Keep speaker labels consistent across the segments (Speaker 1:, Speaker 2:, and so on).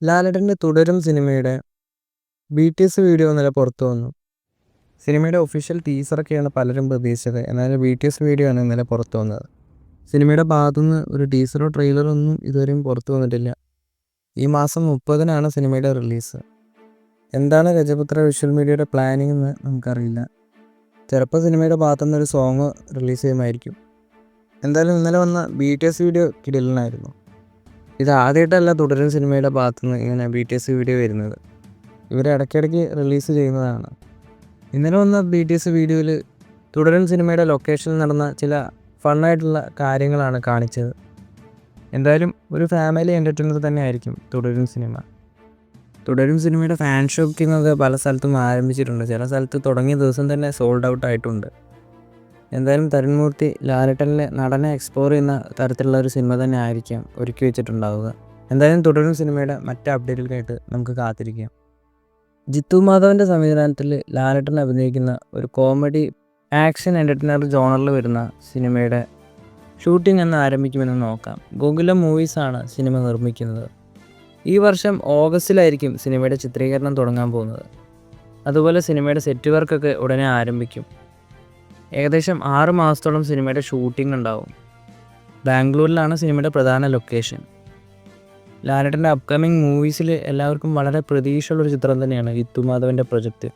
Speaker 1: ലാലേട്ടൻ്റെ തുടരും സിനിമയുടെ BTS വീഡിയോ ഇന്നലെ പുറത്തു വന്നു. സിനിമയുടെ ഒഫീഷ്യൽ ടീസറൊക്കെയാണ് പലരും പ്രതീക്ഷിച്ചത്. എന്നാൽ BTS വീഡിയോ ആണ് ഇന്നലെ പുറത്തു വന്നത്. സിനിമയുടെ ഭാഗത്തുനിന്ന് ഒരു ടീസറോ ട്രെയിലറോ ഒന്നും ഇതുവരെയും പുറത്തു വന്നിട്ടില്ല. ഈ മാസം 30-നാണ് സിനിമയുടെ റിലീസ്. എന്താണ് രജപുത്ര വിഷ്വൽ മീഡിയയുടെ പ്ലാനിങ് എന്ന് നമുക്കറിയില്ല. ചിലപ്പോൾ സിനിമയുടെ ഭാഗത്തുനിന്ന് ഒരു സോങ് റിലീസ് ചെയ്യുമായിരിക്കും. എന്തായാലും ഇന്നലെ വന്ന BTS വീഡിയോ കിടിലനായിരുന്നു. ഇത് ആദ്യമായിട്ടല്ല തുടരും സിനിമയുടെ ഭാഗത്തുനിന്ന് ഇങ്ങനെ BTS വീഡിയോ വരുന്നത്. ഇവർ ഇടയ്ക്കിടയ്ക്ക് റിലീസ് ചെയ്യുന്നതാണ്. ഇന്നലെ വന്ന BTS വീഡിയോയിൽ തുടരും സിനിമയുടെ ലൊക്കേഷനിൽ നടന്ന ചില ഫണ്ണായിട്ടുള്ള കാര്യങ്ങളാണ് കാണിച്ചത്. എന്തായാലും ഒരു ഫാമിലി എൻ്റർടൈനർ തന്നെ ആയിരിക്കും തുടരും സിനിമ. തുടരും സിനിമയുടെ ഫാൻ ഷോപ്പിംഗ് പല സ്ഥലത്തും ആരംഭിച്ചിട്ടുണ്ട്. ചില സ്ഥലത്ത് തുടങ്ങിയ ദിവസം തന്നെ സോൾഡ് ഔട്ട് ആയിട്ടുണ്ട്. എന്തായാലും തരുൺ മൂർത്തി ലാലേട്ടനിലെ നടനെ എക്സ്പ്ലോർ ചെയ്യുന്ന തരത്തിലുള്ള ഒരു സിനിമ തന്നെ ആയിരിക്കാം ഒരുക്കി വെച്ചിട്ടുണ്ടാവുക. എന്തായാലും തുടരും സിനിമയുടെ മറ്റ് അപ്ഡേറ്റുകൾക്കായിട്ട് നമുക്ക് കാത്തിരിക്കാം. ജിത്തു മാധവൻ്റെ സംവിധാനത്തിൽ ലാലേട്ടൻ അഭിനയിക്കുന്ന ഒരു കോമഡി ആക്ഷൻ എൻ്റർടൈനർ ജോണറിൽ വരുന്ന സിനിമയുടെ ഷൂട്ടിംഗ് എന്ന് ആരംഭിക്കുമെന്ന് നോക്കാം. ഗോകുലം മൂവീസാണ് സിനിമ നിർമ്മിക്കുന്നത്. ഈ വർഷം ഓഗസ്റ്റിലായിരിക്കും സിനിമയുടെ ചിത്രീകരണം തുടങ്ങാൻ പോകുന്നത്. അതുപോലെ സിനിമയുടെ സെറ്റ് വർക്കൊക്കെ ഉടനെ ആരംഭിക്കും. ഏകദേശം 6 മാസത്തോളം സിനിമയുടെ ഷൂട്ടിംഗ് ഉണ്ടാവും. ബാംഗ്ലൂരിലാണ് സിനിമയുടെ പ്രധാന ലൊക്കേഷൻ. ലാലേട്ടൻ്റെ അപ്കമിങ് മൂവീസിൽ എല്ലാവർക്കും വളരെ പ്രതീക്ഷയുള്ളൊരു ചിത്രം തന്നെയാണ് ജിത്തു മാധവൻ്റെ പ്രൊജക്റ്റ്.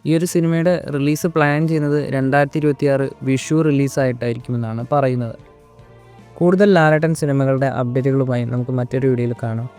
Speaker 1: ഈ ഒരു സിനിമയുടെ റിലീസ് പ്ലാൻ ചെയ്യുന്നത് 2026 വിഷു റിലീസായിട്ടായിരിക്കുമെന്നാണ് പറയുന്നത്. കൂടുതൽ ലാലേട്ടൻ സിനിമകളുടെ അപ്ഡേറ്റുകളുമായി നമുക്ക് മറ്റൊരു വീഡിയോയിൽ കാണാം.